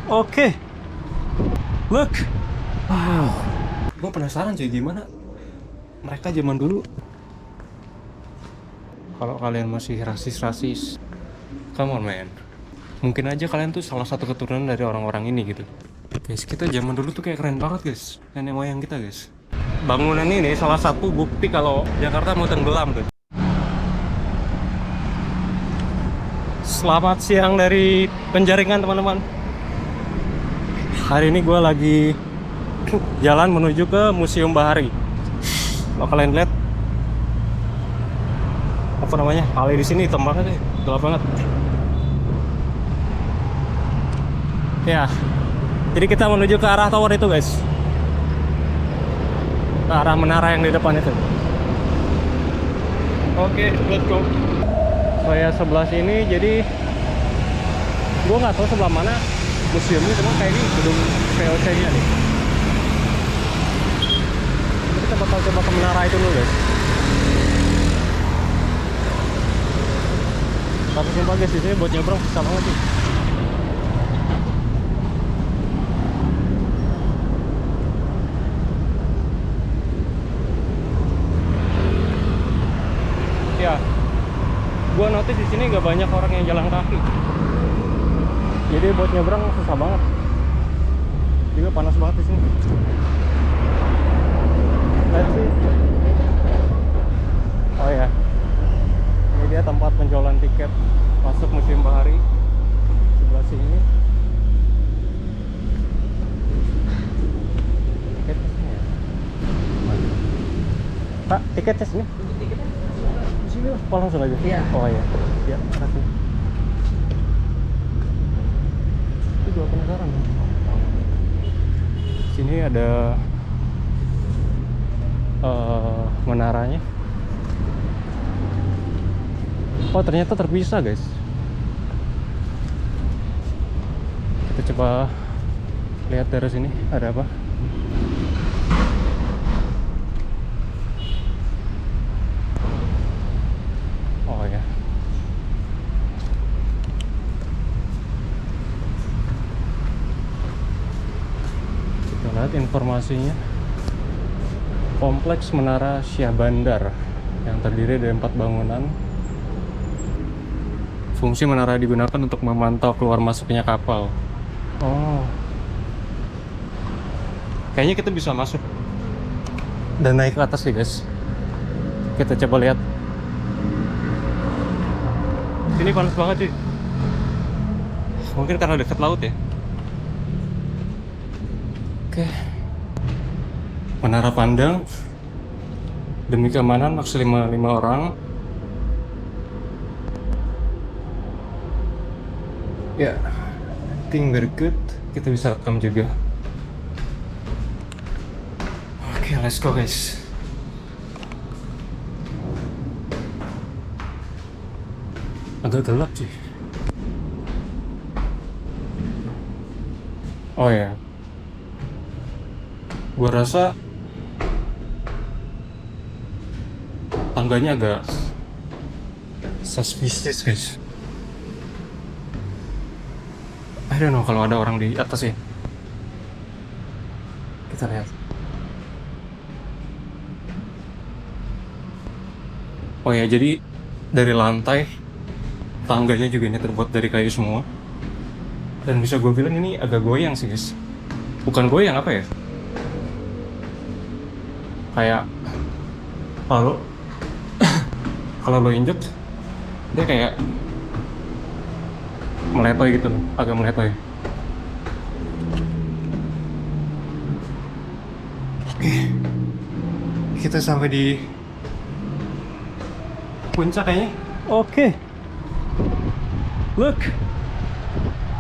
Oke, look. Wow. Gue penasaran cuy gimana mereka zaman dulu. Kalau kalian masih rasis-rasis, come on man. Mungkin aja kalian tuh salah satu keturunan dari orang-orang ini gitu. Guys, kita zaman dulu tuh kayak keren banget guys. Nenek moyang kita guys. Bangunan ini salah satu bukti kalau Jakarta mau tenggelam tuh. Selamat siang dari Penjaringan teman-teman. Hari ini gue lagi jalan menuju ke Museum Bahari. Kalau kalian lihat apa namanya, kali di sini hitam banget deh, gelap banget. Ya, jadi kita menuju ke arah tower itu guys, ke arah menara yang di depan itu. Oke, let's go. Saya sebelah sini, jadi gue nggak tahu sebelah mana museumnya, cuma kayak ini gedung VOC-nya nih. Kita bakal coba ke menara itu dulu guys. Tapi sumpah guys, di sini buat nyebrang susah banget sih. Ya, gua notice di sini gak banyak orang yang jalan kaki. Jadi buat nyebrang susah banget. Juga panas banget di sini. Let's see. Oh ya, ini dia tempat penjualan tiket masuk Museum Bahari. Sebelah sini. Tiketnya sini ya. Pak, tiketnya sini. Sini lah. Oh, langsung aja. Iya. Oh iya. Ya, makasih. Itu juga penasaran. Sini ada menaranya. Oh, ternyata terpisah guys. Kita coba lihat dari sini ada apa. Oh ya, kita lihat informasinya. Kompleks Menara Syahbandar yang terdiri dari 4 bangunan. Fungsi menara digunakan untuk memantau keluar masuknya kapal. Oh, kayaknya kita bisa masuk dan naik ke atas ya guys. Kita coba lihat. Ini panas banget sih. Mungkin karena dekat laut ya. Oke. Menara pandang. Demi keamanan maksimal 5 orang. Ya, I think very good. Kita bisa rekam juga. Oke, let's go guys. Agak gelap sih. Oh ya, gua rasa tangganya agak suspicious guys. I don't know kalau ada orang di atas ya. Kita lihat. Oh ya, jadi dari lantai tangganya juga ini terbuat dari kayu semua. Dan bisa gue bilang ini agak goyang sih guys. Bukan goyang, apa ya, kayak kalau kalau lo injek dia kayak meletoy gitu loh, agak meletoy. Oke, kita sampai di puncak kayaknya. Oke, look.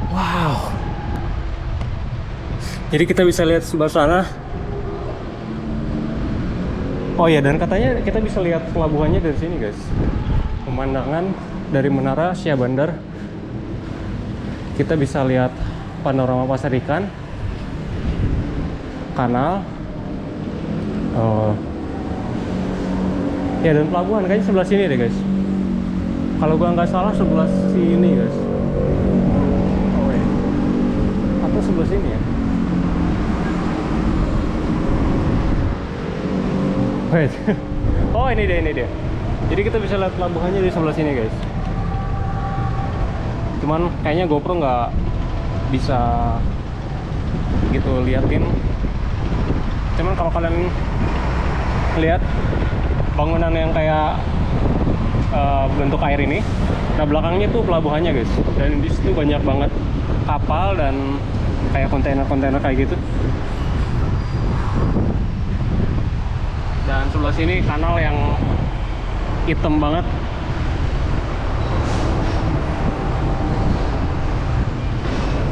Wow. Jadi kita bisa lihat sebelah sana. Oh ya, dan katanya kita bisa lihat pelabuhannya dari sini guys. Pemandangan dari Menara Syahbandar. Kita bisa lihat panorama pasar ikan, kanal. Ya, dan pelabuhan kayaknya sebelah sini deh guys. Kalau gua nggak salah sebelah sini guys. Oh ya. Atau sebelah sini ya. Wait. Oh ini dia. Jadi kita bisa lihat pelabuhannya di sebelah sini guys. Cuman kayaknya GoPro nggak bisa gitu liatin. Cuman kalau kalian lihat bangunan yang kayak bentuk air ini, nah belakangnya tuh pelabuhannya guys. Dan di situ banyak banget kapal dan kayak kontainer-kontainer kayak gitu. Dan sebelah sini kanal yang hitam banget.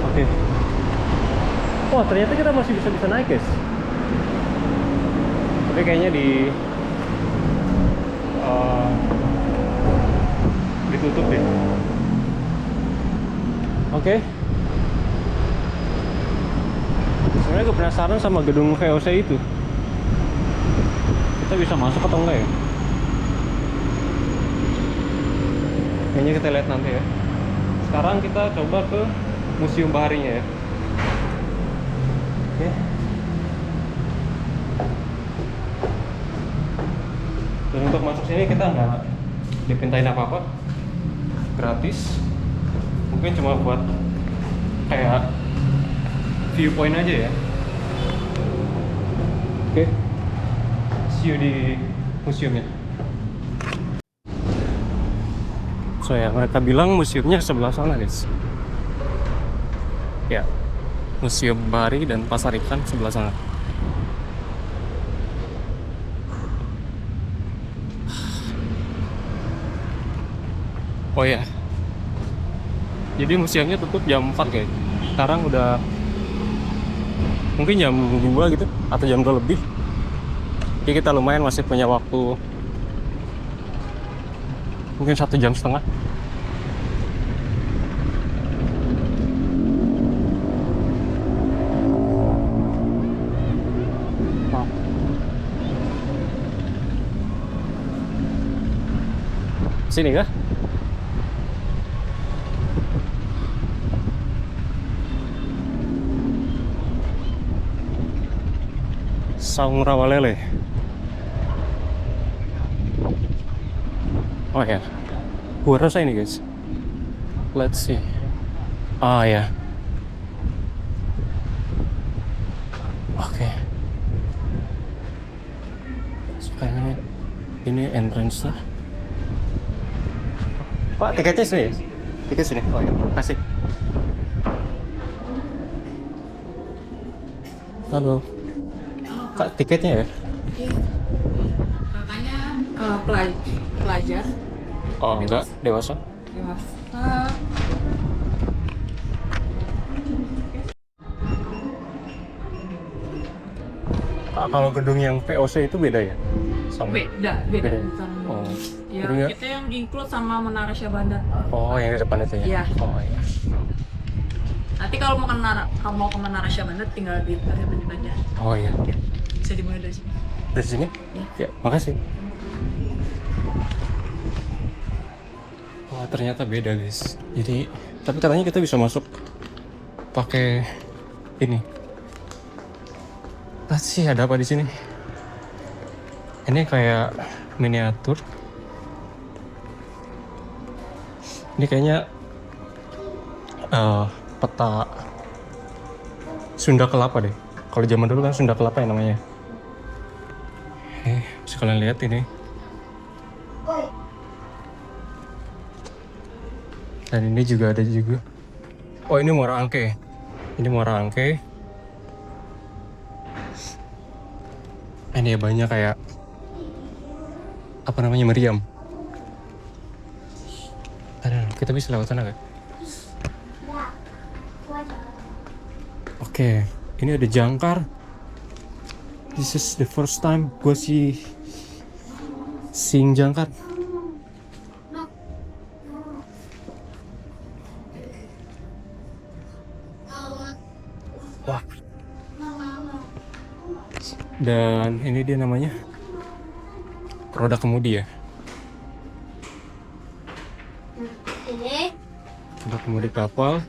Oke. Wah, ternyata kita masih bisa naik guys. Tapi kayaknya ditutup deh. Oke. Sebenarnya gue penasaran sama gedung VOC itu. Kita bisa masuk atau enggak ya? Kayaknya kita lihat nanti ya. Sekarang kita coba ke museum baharinya ya. Oke. Dan untuk masuk sini kita nggak dipintain apa-apa, gratis. Mungkin cuma buat kayak viewpoint aja ya. Oke. See you di museumnya. So ya, mereka bilang museumnya sebelah sana guys. Ya, Museum Bahari dan Pasar Ikan sebelah sana. Oh ya, jadi museumnya tutup jam 4 guys. Sekarang udah mungkin jam 2 gitu, atau jam 2 lebih. Jadi kita lumayan masih punya waktu mungkin 1,5 jam. Sini kah? Saung Rawalele. Oh ya, gua rasa ini guys. Let's see. Ah ya. Oke. Kayaknya ini entrance-nya. Pak, tiketnya sini ya? Tiket sini. Oh ya, kasih. Halo. Kak, tiketnya ya? Iya. Kakaknya pelajar. Oh, enggak, dewasa. Dewasa. Kalau gedung yang VOC itu beda ya? Sama? Beda. Bukan. Oh. Ya, Gedungnya? kita yang include sama Menara Syahbandar. Oh, yang di depan itu ya? Iya. Oh, iya. Nanti kalau mau ke Menara Syahbandar tinggal di menit aja. Oh, iya. Bisa dimulai dari sini. Dari sini? Ya. Ya, makasih. Wah, ternyata beda, guys. Jadi, tapi katanya kita bisa masuk pakai ini. Sih, ada apa di sini? Ini kayak miniatur. Ini kayaknya peta Sunda Kelapa deh. Kalau zaman dulu kan Sunda Kelapa ya namanya. Bisa kalian lihat ini. Dan ini juga ada juga. Oh, ini Muara Angke. Ini Muara Angke. Ini ya banyak kayak apa namanya, meriam. Kita bisa lewat sana kan? Oke, ini ada jangkar. This is the first time gue seeing jangkar. Wah. Dan ini dia namanya roda kemudi ya. Roda kemudi kapal.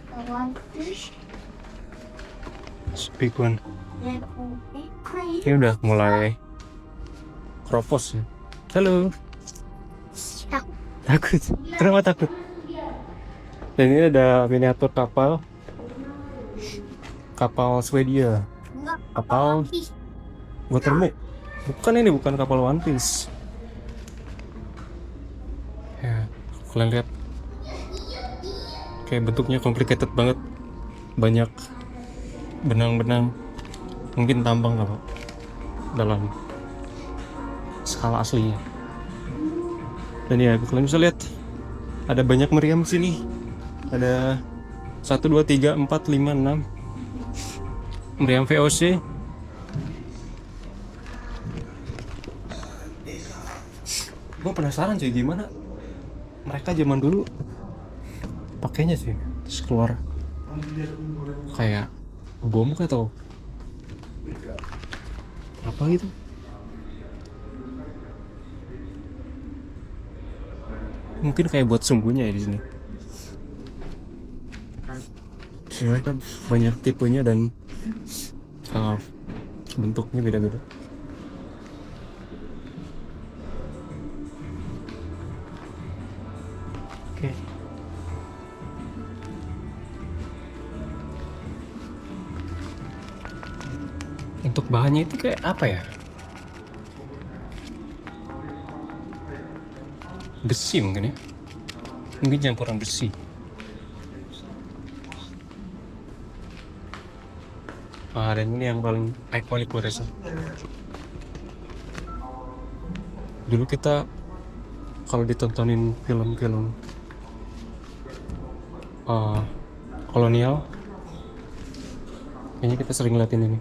big one. Ini udah mulai keropos ya. Halo. Takut. Kenapa takut? Dan ini ada miniatur kapal Swedia, kapal watermark. Bukan kapal One Piece. Ya, kalian lihat, kayak bentuknya complicated banget, banyak benang-benang, mungkin tambang apa dalam skala aslinya. Dan ya, kalian bisa lihat ada banyak meriam di sini. Ada 1, 2, 3, 4, 5, 6 meriam VOC. Gue penasaran cuy, gimana mereka zaman dulu pakainya sih. Terus keluar kayak bom atau apa gitu. Mungkin kayak buat sumbunya ya di sini. Mereka banyak tipenya dan bentuknya beda-beda. Oke. Untuk bahannya itu kayak apa ya? Besi mungkin ya? Mungkin campuran besi. Dan ini yang paling ikonik gue rasa. Dulu kita kalau ditontonin film-film kolonial, kayaknya kita sering liatin ini.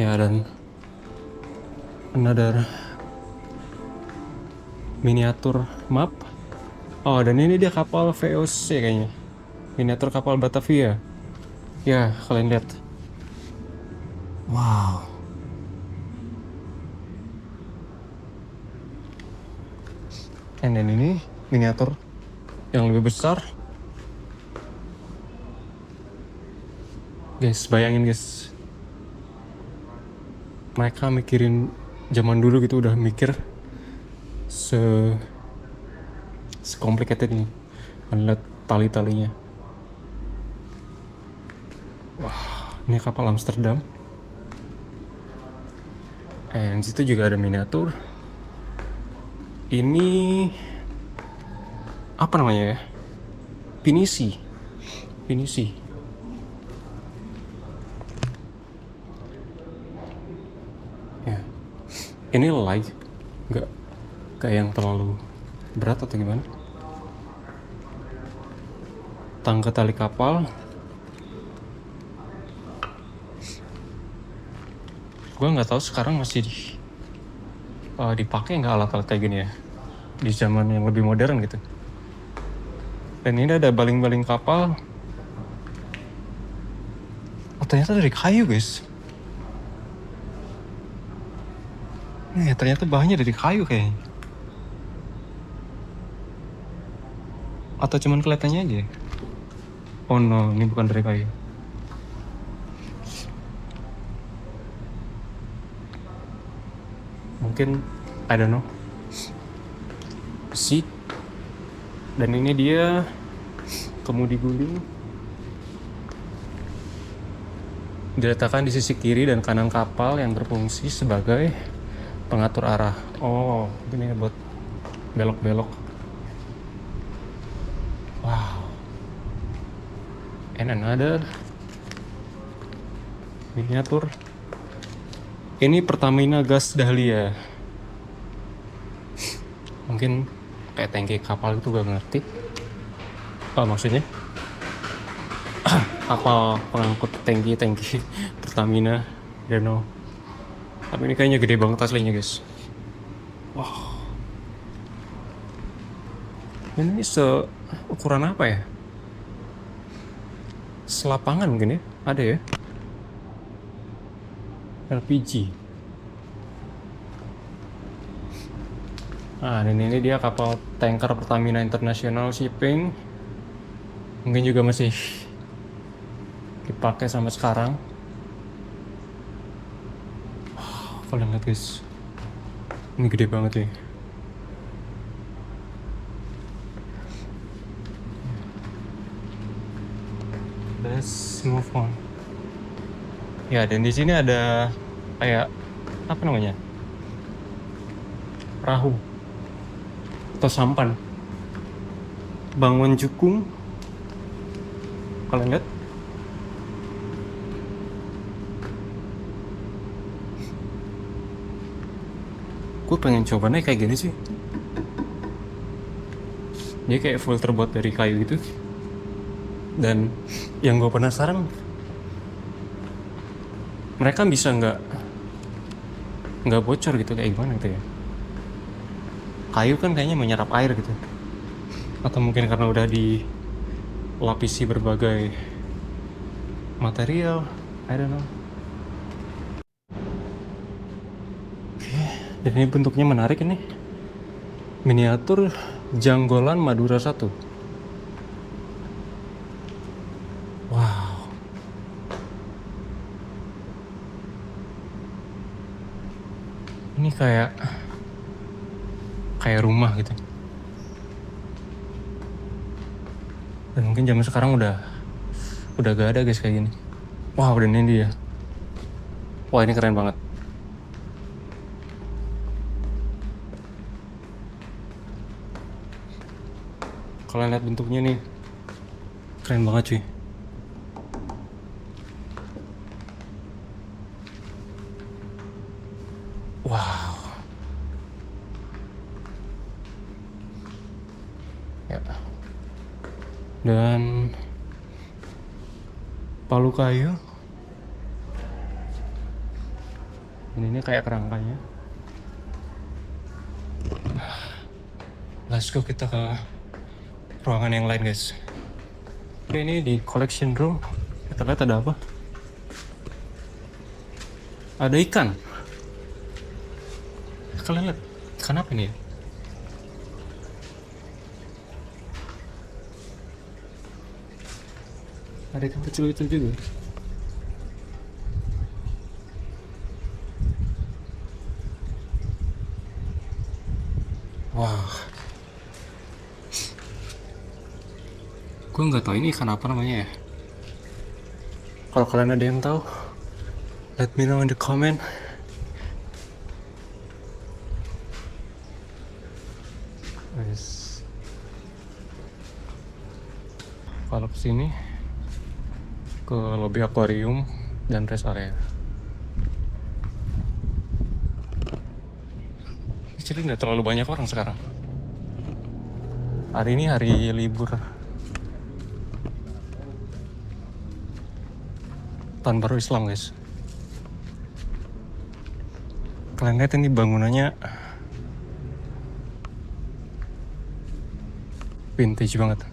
Ya, dan another miniatur map. Dan ini dia kapal VOC kayaknya. Miniatur kapal Batavia. Ya, kalian lihat. Wow. And then ini miniatur yang lebih besar. Guys, bayangin guys. Mereka mikirin zaman dulu gitu, udah mikir complicated ini. Lihat tali-talinya. Wah, ini kapal Amsterdam. Di situ juga ada miniatur. Ini apa namanya ya? Pinisi. Ya. Ini light, nggak kayak yang terlalu berat atau gimana? Tangga tali kapal. Gue nggak tahu sekarang masih dipakai nggak alat-alat kayak gini ya di zaman yang lebih modern gitu. Dan ini ada baling-baling kapal. Ternyata dari kayu guys. Ternyata bahannya dari kayu kayaknya. Atau cuman kelihatannya aja. Oh no, ini bukan dari kayu. Mungkin, I don't know, besi. Dan ini dia kemudi guling, diletakkan di sisi kiri dan kanan kapal yang berfungsi sebagai pengatur arah. Oh, ini buat belok-belok. Wow. And another miniatur. Ini Pertamina gas Dahlia. Mungkin kayak tangki kapal itu, gak ngerti. Maksudnya kapal pengangkut tangki Pertamina, I don't know. Tapi ini kayaknya gede banget aslinya guys. Wow. Ini seukuran apa ya? Selapangan mungkin ya? Ada ya? LPG. Dan ini dia kapal tanker Pertamina International Shipping. Mungkin juga masih dipakai sampai sekarang. Kalian lihat guys, ini gede banget ya. Let's move on. Ya, dan di sini ada kayak apa namanya, perahu atau sampan Bangun Jukung. Kalian lihat, gue pengen coba naik kayak gini sih. Dia kayak full terbuat dari kayu gitu. Dan yang gue penasaran, mereka bisa nggak bocor gitu kayak gimana gitu ya. Kayu kan kayaknya menyerap air gitu. Atau mungkin karena udah dilapisi berbagai material, I don't know. Dan ini bentuknya menarik ini. Miniatur Janggolan Madura 1. Wow. Ini kayak rumah gitu. Dan mungkin zaman sekarang udah gak ada guys kayak gini. Wow, dan ini dia. Wah, ini keren banget. Kalian lihat bentuknya nih, keren banget cuy. Wow. Ya. Dan palu kayu. Ini kayak kerangkanya. Let's go, kita ke ruangan yang lain guys. Oke, ini di collection room. Kita lihat ada apa? Ada ikan. Kalian lihat ikan apa ini ya? Ada ikan kecil-kecil juga. Wah. Gue nggak tahu ini ikan apa namanya ya. Kalau kalian ada yang tahu, let me know in the comment. Guys, kalau kesini ke lobby akuarium dan rest area. Jadi nggak terlalu banyak orang sekarang. Hari ini hari libur Tahun Baru Islam guys. Kalian lihat ini bangunannya vintage banget,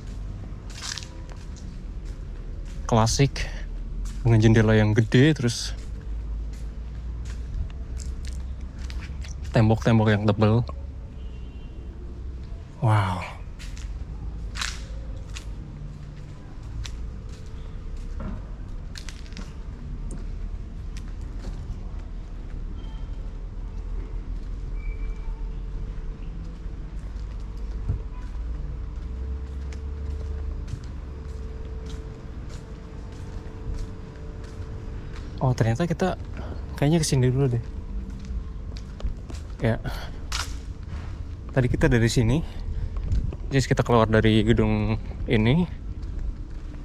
klasik, dengan jendela yang gede, terus tembok-tembok yang tebal. Wow. Oh, ternyata kita kayaknya kesini dulu deh. Ya. Tadi kita dari sini. Jadi kita keluar dari gedung ini.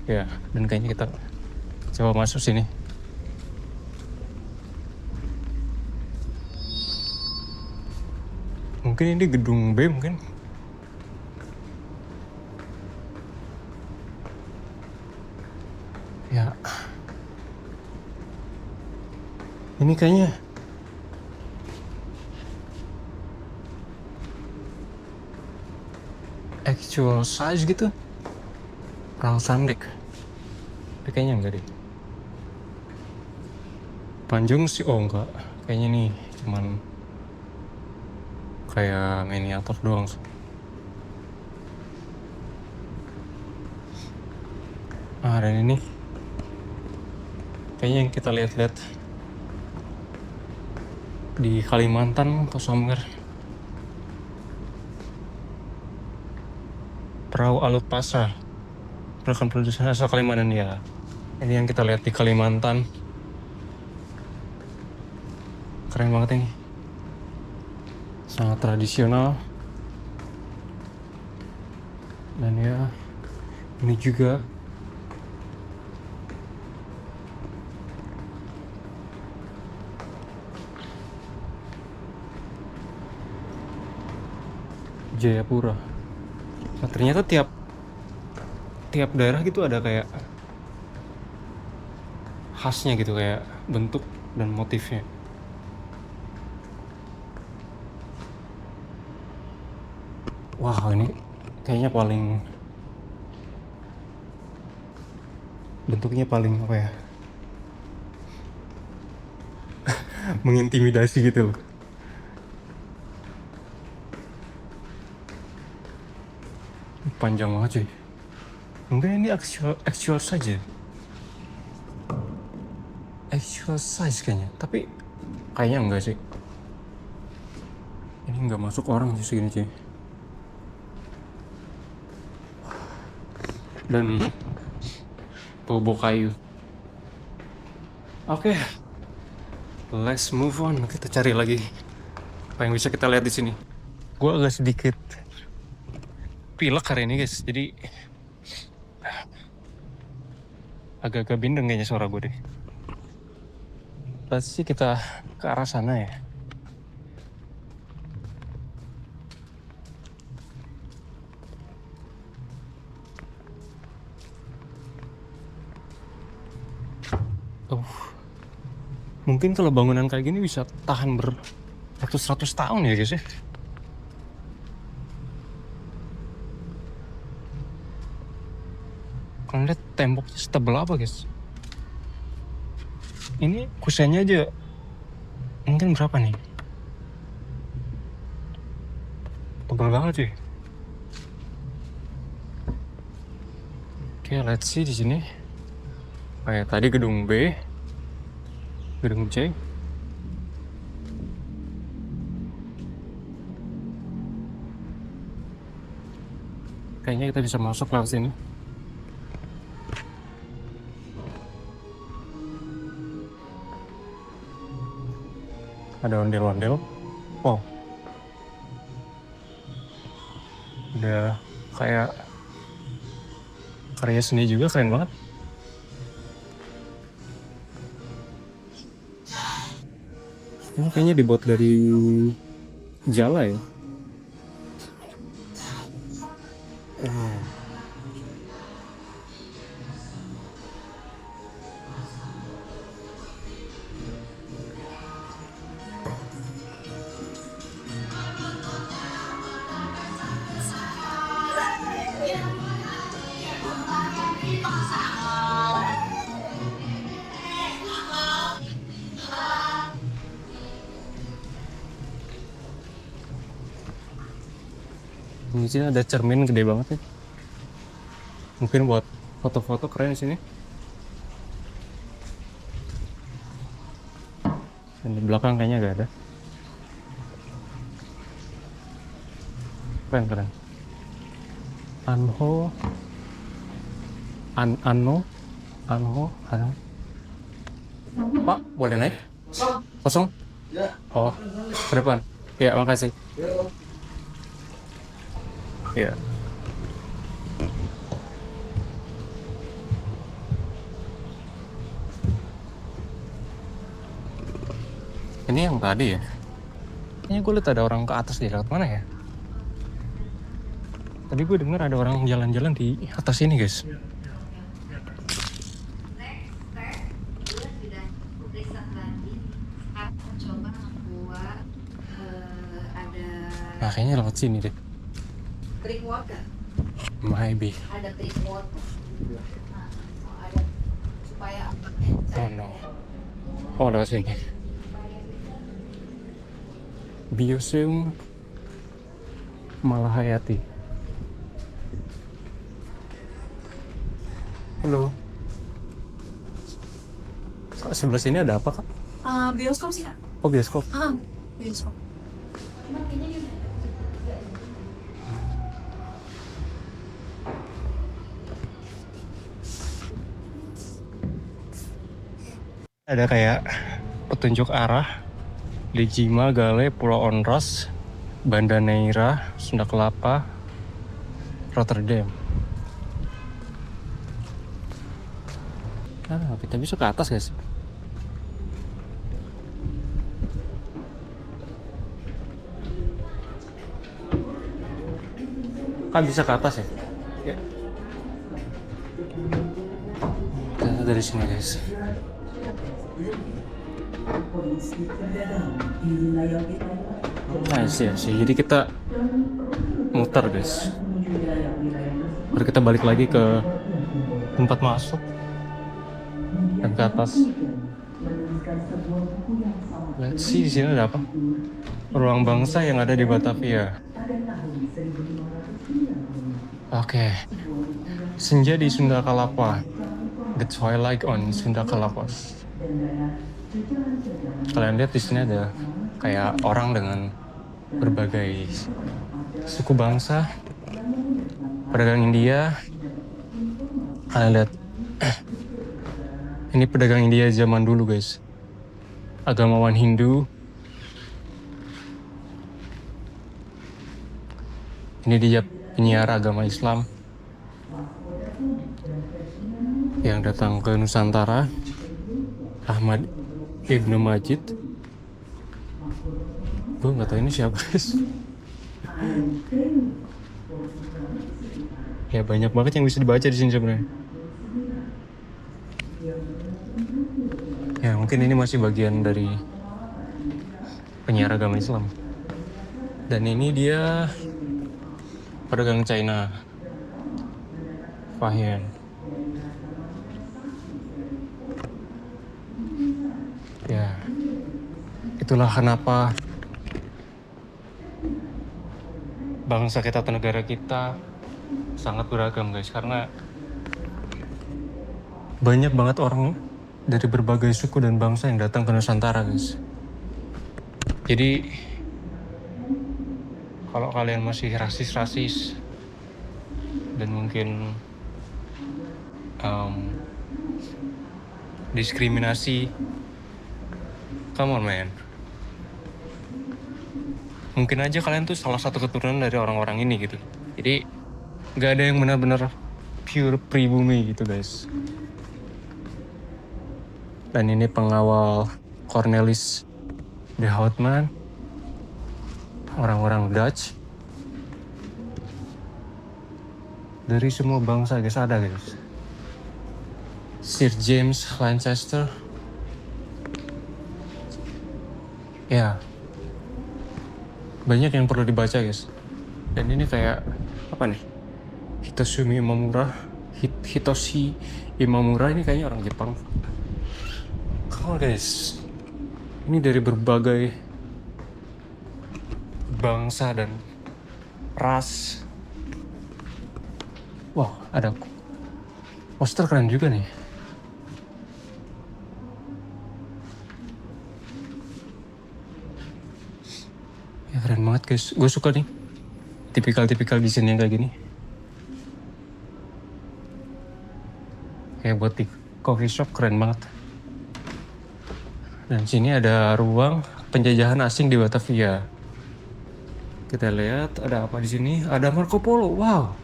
Ya, dan kayaknya kita coba masuk sini. Mungkin ini gedung B mungkin. Ya. Ini kayaknya actual size gitu. Rang Sandik. Tapi kayaknya enggak deh. Panjang sih, oh enggak. Kayaknya nih cuman kayak miniatur doang. Nah, dan ini kayaknya yang kita lihat-lihat di Kalimantan atau somewhere. Perahu Alut Pasar. Rekan produsen asal Kalimantan ya. Ini yang kita lihat di Kalimantan. Keren banget ini. Sangat tradisional. Dan ya, ini juga Jayapura. Nah, ternyata tiap daerah gitu ada kayak khasnya gitu, kayak bentuk dan motifnya. Wah, ini kayaknya bentuknya paling apa ya? Mengintimidasi gitu loh. Panjang banget cuy. Mungkin ini actual saja. Actual size kayaknya, tapi kayaknya enggak sih. Ini enggak masuk orang sih segini cuy. Dan bobo kayu. Oke, let's move on. Kita cari lagi apa yang bisa kita lihat di sini. Gue agak sedikit pilek hari ini guys, jadi agak-agak bindeng kayaknya suara gue deh. Pasti kita ke arah sana ya. Mungkin kalau bangunan kayak gini bisa tahan beratus-ratus tahun ya guys ya. Kalian lihat temboknya setebal apa guys. Ini kusennya aja mungkin berapa nih? Tebal banget cuy. Oke, let's see di sini. Kayak tadi gedung B, gedung C. Kayaknya kita bisa masuk lewat sini. Ada ondel-ondel. Wow. Udah kayak karya seni juga, keren banget. Ini kayaknya dibuat dari jala ya. Di sini ada cermin gede banget ya. Mungkin buat foto-foto keren di sini. Dan di belakang kayaknya gak ada. Keren. Anho. Pak, boleh naik? Kosong? Ya. Oh, ke depan. Ya, makasih. Ya. Ini yang tadi ya? Kayaknya gue liat ada orang ke atas di lewat mana ya? Tadi gue dengar ada orang jalan-jalan di atas ini guys. Nah, kayaknya lewat sini deh. Creek water. Maybe. Ada creek water. Nah, ada supaya Oh no. Oh, lewat sini. Bioseum Malahayati. Halo. Sebelah sini ada apa kak? Bioskop sih kak. Oh bioskop. Bioskop. Ada kayak petunjuk arah di Jima, Gale, Pulau Onrus, Banda Neira, Sunda Kelapa, Rotterdam. Kita bisa ke atas gak sih? Kan bisa ke atas ya? Ya. Kita dari sini guys. Nah sih, jadi kita muter guys. Baru kita balik lagi ke tempat masuk dan ke atas. Let's see, di sini ada apa? Ruang bangsa yang ada di Batavia. Oke. Senja di Sunda Kelapa. The Twilight on Sunda Kelapa. Kalian lihat di sini ada kayak orang dengan berbagai suku bangsa, pedagang India. Kalian lihat, ini pedagang India zaman dulu guys, agamawan Hindu. Ini dia penyiar agama Islam yang datang ke Nusantara, Ahmad Ibnu Majid. Gue nggak tahu ini siapa guys. Ya banyak banget yang bisa dibaca di sini sebenarnya. Ya mungkin ini masih bagian dari penyiar agama Islam. Dan ini dia pedagang China, Fahian. Ya, itulah kenapa bangsa kita atau negara kita sangat beragam guys, karena banyak banget orang dari berbagai suku dan bangsa yang datang ke Nusantara guys. Jadi kalau kalian masih rasis-rasis dan mungkin diskriminasi, come on man. Mungkin aja kalian tuh salah satu keturunan dari orang-orang ini gitu. Jadi gak ada yang benar-benar pure pribumi gitu guys. Dan ini pengawal Cornelis de Houtman, orang-orang Dutch. Dari semua bangsa guys ada guys. Sir James Lancaster. Ya, banyak yang perlu dibaca guys. Dan ini kayak apa nih? Hitoshi Imamura ini kayaknya orang Jepang. Come on guys, ini dari berbagai bangsa dan ras. Wow, ada poster keren juga nih. Ya keren banget guys, gue suka nih tipikal desain yang kayak gini. Kayak buat di coffee shop keren banget. Dan sini ada ruang penjajahan asing di Batavia. Kita lihat ada apa di sini? Ada Marco Polo. Wow.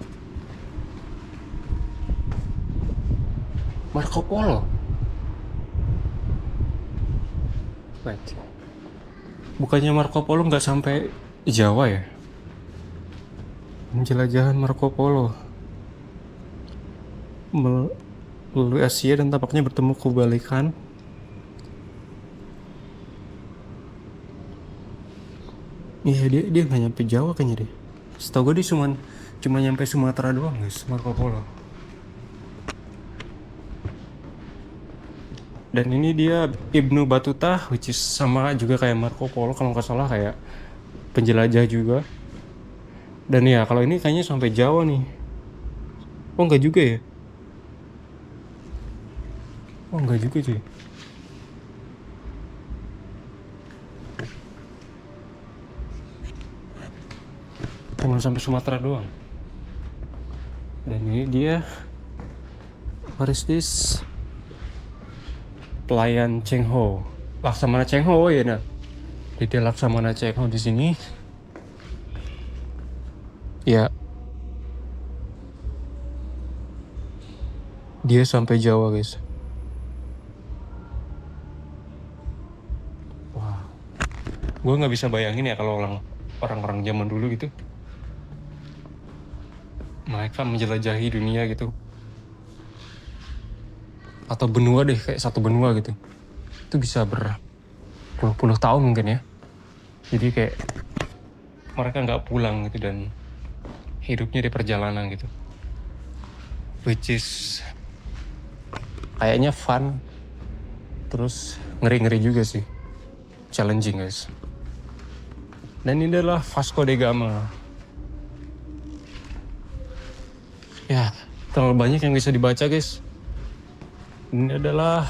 Marco Polo. Wait. Bukannya Marco Polo nggak sampai Jawa ya? Penjelajahan Marco Polo melalui Asia dan tampaknya bertemu kebalikan. Iya dia nggak nyampe Jawa kayaknya deh. Setahu gue dia cuma nyampe Sumatera doang guys, Marco Polo. Dan ini dia Ibnu Battuta, which is sama juga kayak Marco Polo kalau nggak salah, kayak penjelajah juga. Dan ya kalau ini kayaknya sampai Jawa nih. Oh nggak juga ya? Oh nggak juga cuy. cuma sampai Sumatera doang. Dan ini dia, what is this? Pelayan Cheng Ho, Laksamana Cheng Ho ya. Nah, jadi Laksamana Cheng Ho di sini ya, dia sampai Jawa guys. Wah, gue nggak bisa bayangin ya kalau orang-orang zaman dulu gitu, mereka menjelajahi dunia gitu, atau benua deh, kayak satu benua gitu, itu bisa berpuluh-puluh tahun mungkin ya. Jadi kayak mereka nggak pulang gitu dan hidupnya di perjalanan gitu, which is kayaknya fun, terus ngeri-ngeri juga sih, challenging guys. Dan ini adalah Vasco da Gama. Ya, terlalu banyak yang bisa dibaca guys. Ini adalah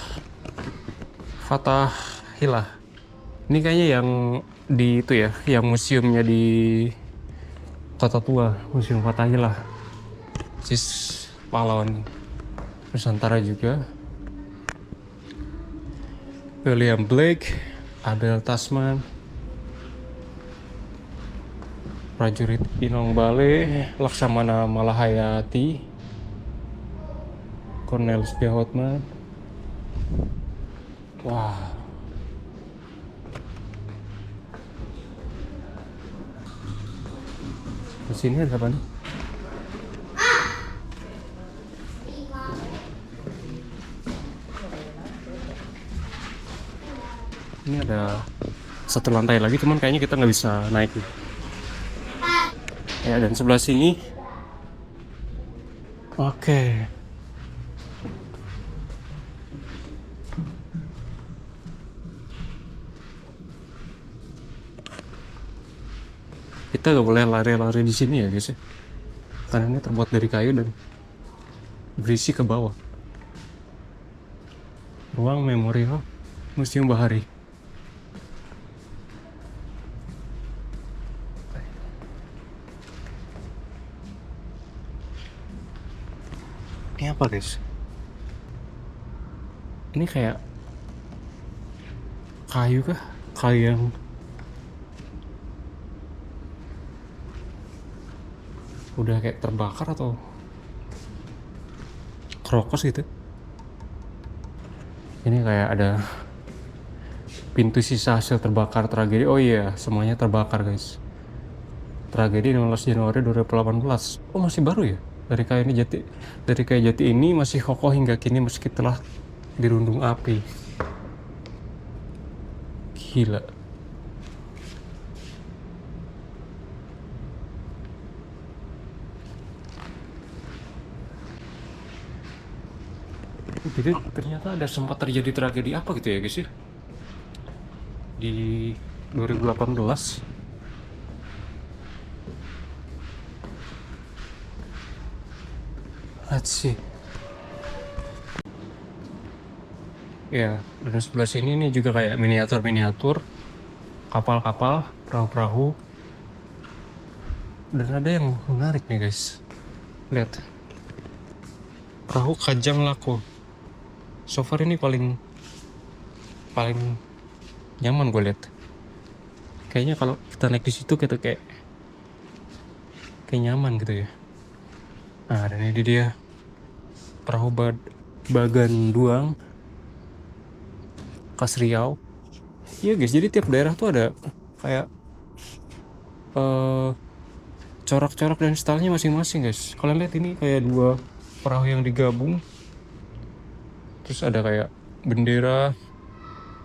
Fathahilah. Ini kayaknya yang di itu ya, yang museumnya di Kota Tua, Museum Fathahilah. Sis pahlawan Nusantara juga. William Blake, Abel Tasman, prajurit Inong Bale, Laksamana Malahayati, Cornelis P. Hotman. Wah. Di sini ada apa nih? Ini ada satu lantai lagi, cuman kayaknya kita nggak bisa naik. Ya, dan sebelah sini. Oke. Kita nggak boleh lari-lari di sini ya guys ya. Karena ini terbuat dari kayu dan berisi ke bawah. Ruang Memorial Museum Bahari. Ini apa guys? Ini kayak kayu kah? Kayu yang udah kayak terbakar atau krokos gitu. Ini kayak ada pintu sisa hasil terbakar tragedi. Oh iya, semuanya terbakar guys. Tragedi 16 Januari 2018. Oh, masih baru ya? Dari kayu jati ini masih kokoh hingga kini meski telah dirundung api. Gila. Jadi ternyata ada sempat terjadi tragedi apa gitu ya guys ya? Di 2018. Let's see. Ya, dan sebelah sini nih juga kayak miniatur-miniatur kapal-kapal, perahu-perahu. Dan ada yang menarik nih guys. Lihat. Perahu Kajang Lako. So far ini paling nyaman gue lihat. Kayaknya kalau kita naik di situ kita kayak nyaman gitu ya. Nah, dan ini dia perahu Bagan Duang Kas Riau. Iya guys, jadi tiap daerah tuh ada kayak corak-corak dan stylenya masing-masing guys. Kalian lihat ini kayak dua perahu yang digabung. Terus ada kayak bendera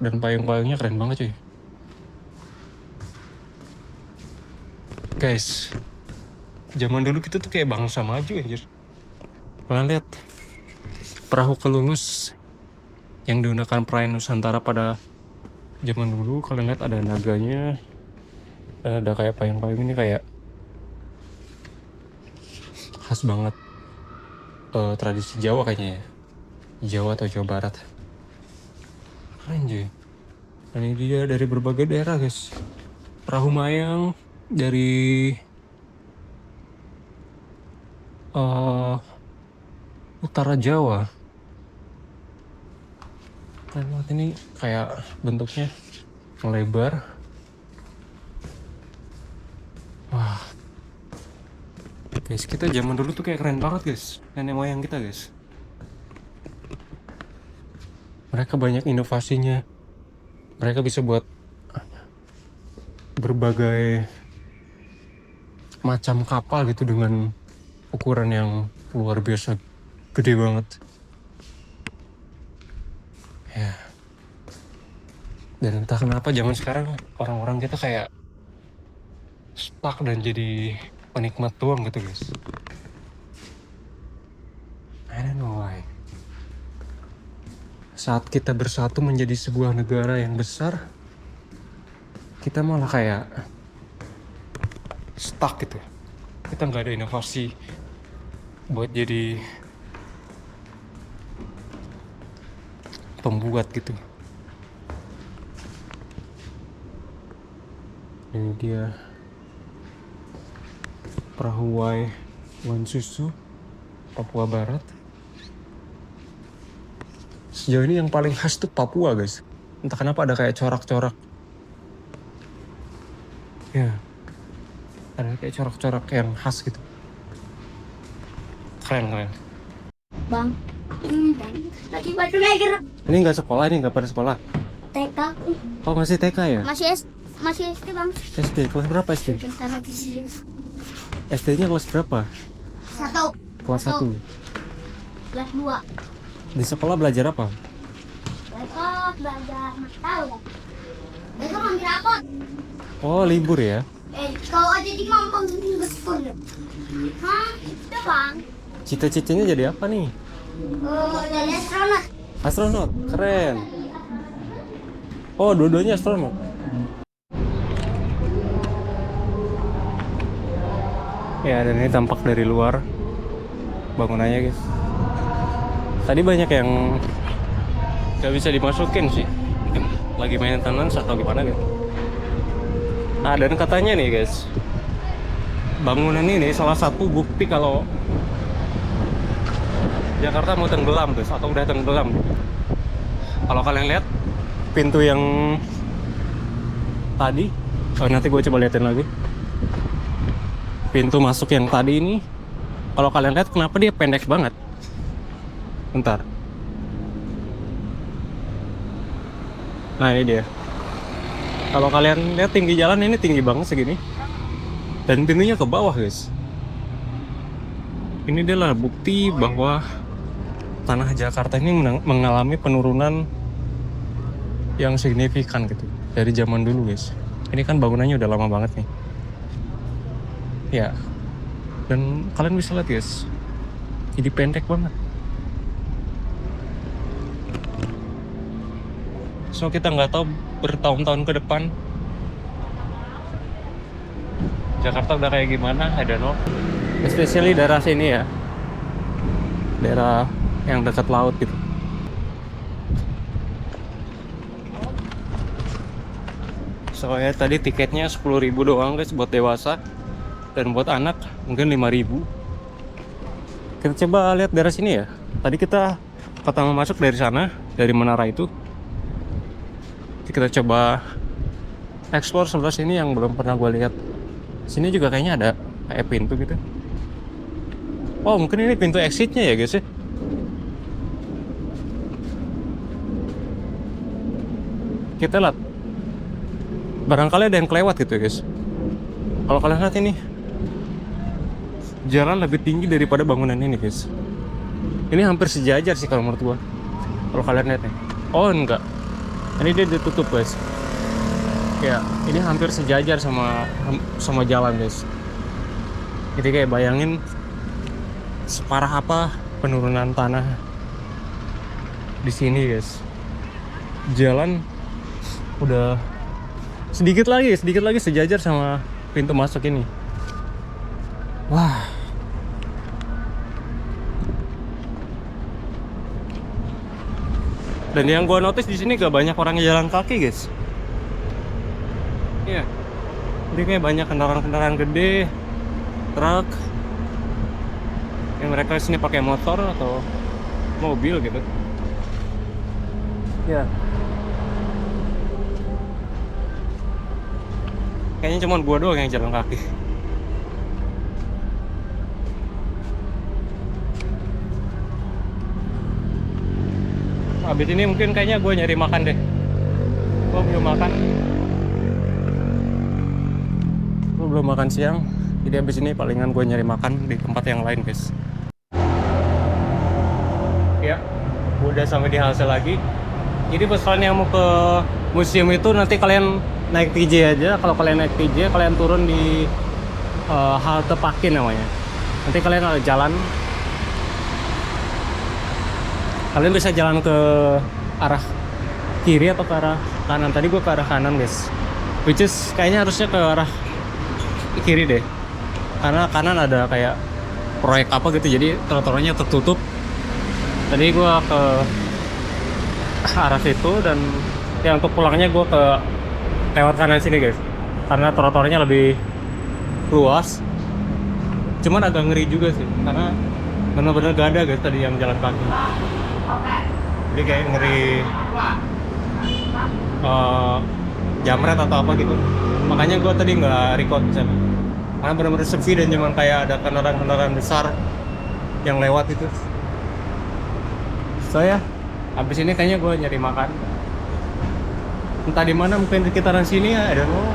dan payung-payungnya keren banget cuy. Guys, zaman dulu kita tuh kayak bangsa maju anjir. Kalian lihat perahu Kelungus yang digunakan perayaan Nusantara pada zaman dulu. Kalian lihat ada naganya, ada kayak payung-payung. Ini kayak khas banget tradisi Jawa kayaknya ya, Jawa atau Jawa Barat. Keren cuy. Dan ini dia dari berbagai daerah guys. Perahu Mayang dari eh utara Jawa. Keren banget ini, kayak bentuknya melebar. Wah, guys, kita zaman dulu tuh kayak keren banget guys, nenek moyang kita guys. Mereka banyak inovasinya. Mereka bisa buat berbagai macam kapal gitu dengan ukuran yang luar biasa gede banget. Ya. Dan entah kenapa zaman sekarang orang-orang kita kayak stuck dan jadi penikmat doang gitu guys. I don't know why. Saat kita bersatu menjadi sebuah negara yang besar, kita malah kayak stuck gitu. Kita nggak ada inovasi buat jadi pembuat gitu. Ini dia perahu Wansusu, Papua Barat. Sejauh ini yang paling khas tuh Papua guys. Entah kenapa ada kayak corak-corak. Ya, ada kayak corak-corak yang khas gitu. Keren. Bang, ini bang, lagi baju neger. Ini nggak sekolah, ini nggak pada sekolah. TK, Oh masih TK ya? masih SD bang. SD, kelas berapa SD? Bentar lagi sih. SD-nya kelas berapa? Kelas 1. Kelas 2. Di sekolah belajar apa? Besok belajar tahu ya. Besok ambil rapot. Oh libur ya? Kau aja di mampang di sekolah. Hah? Itu bang. Cita-citanya jadi apa nih? Jadi astronot. Astronot, keren. Oh dua-duanya astronot. Ya, dan ini tampak dari luar bangunannya guys. Tadi banyak yang gak bisa dimasukin sih, mungkin lagi maintenance atau gimana gitu. Nah, dan katanya nih guys, bangunan ini salah satu bukti kalau Jakarta mau tenggelam guys, atau udah tenggelam. Kalau kalian lihat pintu yang tadi, nanti gue coba liatin lagi. Pintu masuk yang tadi ini, kalau kalian lihat kenapa dia pendek banget. Bentar. Nah ini dia. Kalau kalian lihat tinggi jalan ini tinggi banget segini. Dan pintunya ke bawah guys. Ini adalah bukti bahwa tanah Jakarta ini mengalami penurunan yang signifikan gitu. Dari zaman dulu guys. Ini kan bangunannya udah lama banget nih. Ya. Dan kalian bisa lihat guys. Jadi pendek banget. So kita nggak tahu bertahun-tahun ke depan Jakarta udah kayak gimana, I don't know. Especially daerah sini ya, daerah yang dekat laut gitu. So ya tadi tiketnya 10.000 doang guys buat dewasa, dan buat anak mungkin 5.000. Kita coba lihat daerah sini ya. Tadi kita pertama masuk dari sana, dari menara itu. Kita coba explore sebelah sini yang belum pernah gue lihat. Sini juga kayaknya ada kayak pintu gitu. Oh mungkin ini pintu exitnya ya guys ya. Kita lihat. Barangkali ada yang kelewat gitu ya guys. Kalau kalian lihat ini, jalan lebih tinggi daripada bangunan ini guys. Ini hampir sejajar sih kalau menurut gue. Kalau kalian lihat nih. Oh enggak. Ini dia ditutup guys. Ya, ini hampir sejajar sama jalan guys. Jadi kayak bayangin separah apa penurunan tanah di sini guys. Jalan udah sedikit lagi sejajar sama pintu masuk ini. Wah. Dan yang gue notice di sini gak banyak orang yang jalan kaki guys. Iya. Jadi kayak banyak kendaraan-kendaraan gede, truk. yang mereka sini pakai motor atau mobil gitu. Ya. Kayaknya cuma gua doang yang jalan kaki. Habis ini mungkin kayaknya gue nyari makan deh. Gue belum makan siang. Jadi habis ini palingan gue nyari makan di tempat yang lain, guys. Ya, udah sampai di halte lagi. Jadi buat kalian yang mau ke museum itu nanti kalian naik TJ aja. Kalau kalian naik TJ, kalian turun di halte Pakin namanya. Nanti kalian ada jalan. Kalian bisa jalan ke arah kiri atau ke arah kanan. Tadi gue ke arah kanan, guys. Which is kayaknya harusnya ke arah kiri deh. Karena kanan ada kayak proyek apa gitu, jadi trotoarnya tertutup. Tadi gue ke arah situ dan ya untuk pulangnya gue ke lewat kanan sini, guys. Karena trotoarnya lebih luas. Cuman agak ngeri juga sih, karena bener-bener gak ada, guys, tadi yang jalan kaki. Jadi kayak ngeri jamret atau apa gitu. Makanya gue tadi nggak record sana. Karena benar-benar sepi dan cuma kayak ada kendaraan-kendaraan besar yang lewat itu. So ya, habis ini kayaknya gue nyari makan. Entah di mana, mungkin di sekitaran sini ya, I don't know.